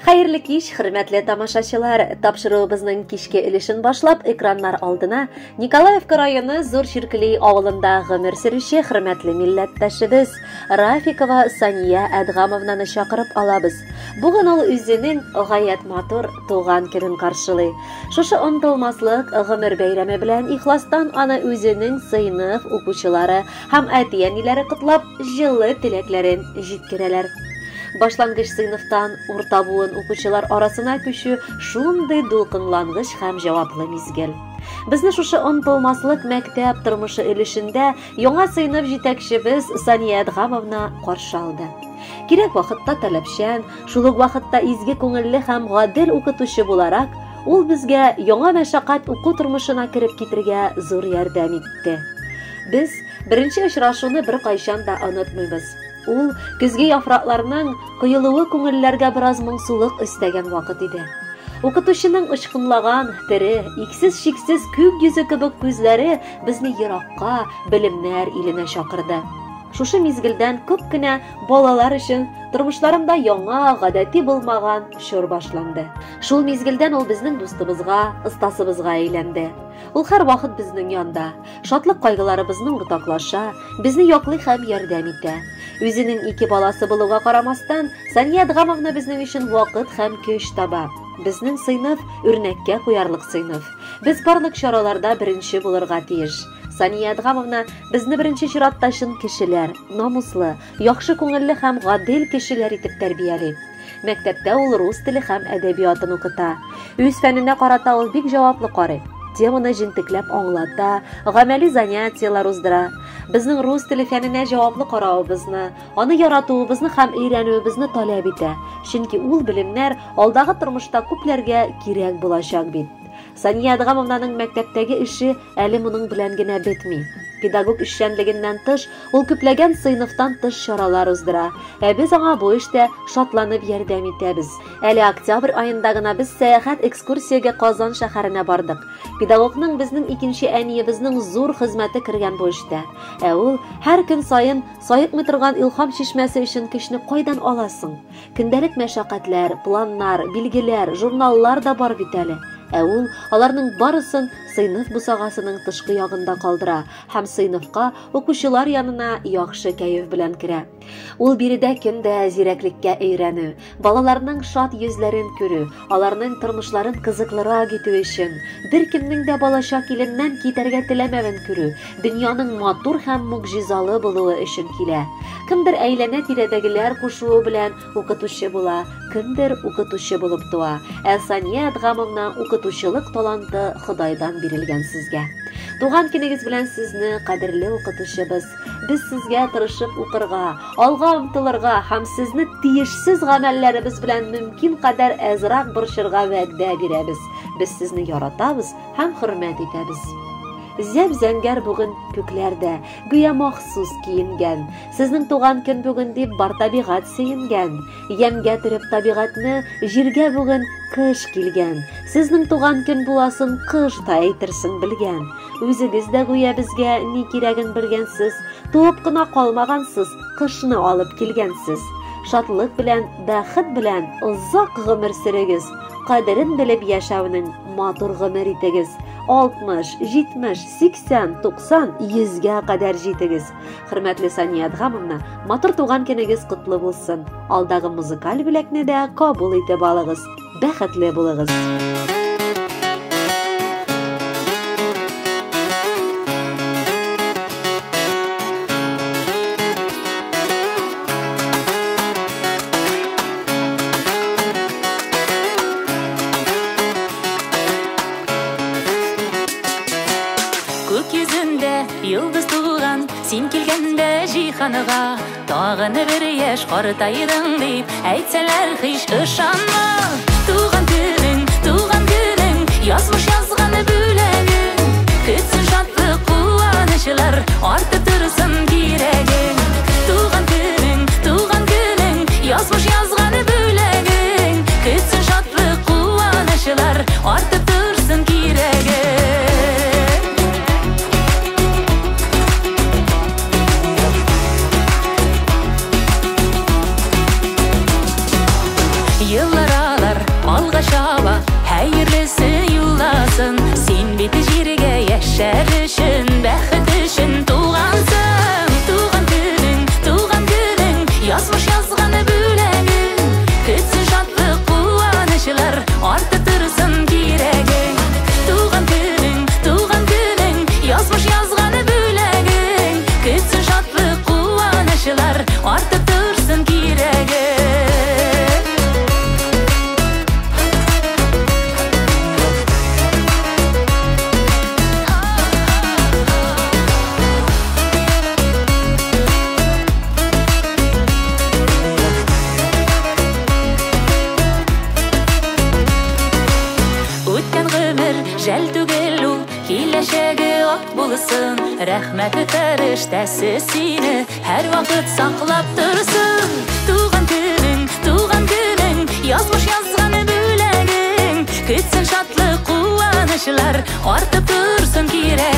Xayrli kech, hurmatli tomoshachilar. Topshiruvimizning kechki ilishini boshlab, ekranlar oldina Nikolayevka rayoni Zo'r Shirkli ovulida g'imir surishi hurmatli millatdoshimiz Rafikova Saniya Adg'amovnani chaqirib olamiz. Bugun u o'zining g'oyat motor tug'an kunini qarshilay. Shusha unutulmaslik g'imir bayrami bilan ixlosdan ana o'zining sinf o'quvchilari ham atiyanilari qutlab, yilli tilaklarini yetkiralar. Başlangıç sınıftan orta buğun o'quvchilar orasına köşü şunday dolqinlang'ich ham javobli mezgil. Bizni shusha unutulmaslik maktab turmushi ilishinde yangi sinf yetakchimiz Saniya Adg'amovna qarshi oldi. Kerak vaqtda talabchan, shuluk vaqtda izgi ko'ngilli ham g'odil o'qituvchi bo'larak, u bizga yangi mashaqqat o'quv turmushina kirib ketirga zo'r yordam etdi. Biz birinchi uchrashuvni bir qachon da unutmaymiz. Ул көзге яфракларның кыйылуы күңелләргә бераз моңсулык истәгән вакыт иде. Укытучының ычкынлаган, тере, иксез-шиксез күк йөзе кебек күзләре безне еракка, белемнәр иленә чакырды. Шушы мизгелдән күп кенә балалар өчен тормышларында яңа, гадәти булмаган чор башланды. Шул мизгелдән ул безнең дустыбызга, ыстасыбызга әйләнде. Ул һәр вакыт безнең янда, шатлык кайгыларыбызны уртаклаша, безне яклый һәм ярдәм итә. Үзенең ике баласы булуга карамастан, Сания Адгамовна безнең өчен вакыт һәм көч таба. Безнең сыйныф үрнәккә куярлык сыйныф. Без барлык чараларда беренче булырга тиеш. Сания Адгамовна безне беренче чиратта чын кешеләр, намуслы, яхшы күңелле һәм гадел кешеләр итеп тәрбияли. Мәктәптә ул рус теле һәм әдәбиятын укыта. Үз фәненә карата ул бик җаваплы карый. Теманы җентекләп аңлата, гамәли занятиялар уздыра. Безнең рус теле фәненә җаваплы каравыбызны, аны яратуыбызны һәм өйрәнүебезне таләп итә. Чөнки ул белемнәр алдагы тормышта күпләргә кирәк булачак бит. Сания Адгамовнаның мәктәптәге эше әле моның белән генә бетми. Педагог эшчәнлегеннән тыш, ул күпләгән сыйныфтан тыш чаралар уздыра. Без аңа бу эштә шатланып ярдәм итәбез. Әле октябрь аенда гына без сәяхәт экскурсиягә Казан шәһәренә бардык. Педагогның безнең икенче әниебезнең зур хезмәте кергән бу эштә. Ул һәр көн саен саекмый торган илһам чишмәсе өчен көчне кайдан аласың? Көндәлек мәшәкатьләр, планнар, билгеләр, журналлар да бар бит әле. Ул аларның барысын сыйныф бусагасының тышкы ягында калдыра һәм сыйныфка, укучылар янына яхшы кәеф белән керә. Ул биредә көндә зирәклеккә өйрәнү, балаларның шат йөзләрен күрү, аларның тормышларын кызыклырак итү өчен, беркемнең дә балачак иленнән китәргә теләмәвен күрү, дөньяның матур һәм мугҗизалы булуы өчен килә. Кемдер әйләнә тирәдәгеләр кушуы белән укытучы була, кемдер укытучы булып туа. Сания Адгамовна укытучылык таланты Худайдан бирелгән сезгә. Туган көнегез белән сезне, кадерле укытучыбыз. Без сезгә тырышып укырга, алга омтылырга һәм сезне тиешсез гамәлләребез белән мөмкин кадәр әзрәк борчырга вәгъдә бирәбез. Без сезне яратабыз һәм хөрмәт итәбез. Зәп-зәңгәр бүген күкләрдә, гүя махсус киенгән. Сезнең туган көн бүген дип бар табигать сөенгән. Ямгә төреп табигатьне, җиргә бүген кыш килгән. Сезнең туган көн буласын кышта әйтерсең белгән. Үзегез дә гүя безгә ни кирәген белгәнсез, туып кына калмагансыз, кышны алып килгәнсез. Шатлык белән, бәхет белән озак гомер сөрегез. Кадерен белеп яшәүнең матур гомер итегез. 60, 70, 80, 90, 100-гә кадәр җитегез. Хөрмәтле Сания Адгамовна, матур туган көнегез кутлы булсын. Алдагы музыкаль бүләкне дә кабул итеп алыгыз. Бәхетле булыгыз. Йылдыз туган, син килгәндә җиһанга, тагын бер яшь картайдың дип әйтсәләр һич ышанма. Туган көнең, язмыш язган бүләгең, көтсен шатлык куанычлар, артып торсын кирәгең. Туган көнең, язмыш язган бүләгең, көтсен шатлык куанычлар, артып торсын кирәгең. Yıllar яшәр өчен, бәхет өчен тугансың. Туган көнең, язмыш язганы бүләгең. Көтсен шатлык куанычлар, артып торсын кирәгең. Туган көнең, язмыш язганы бүләгең. Көтсен шатлык куанычлар, артып торсын кирәгең. Жәл түгел ул, киләчәге ак булсын. Рәхмәт фәрештәсе сине һәр вакыт саклап торсын. Туган көнең, язмыш язганы бүләгең. Көтсен шатлык куанычлар, артып торсын кирәк.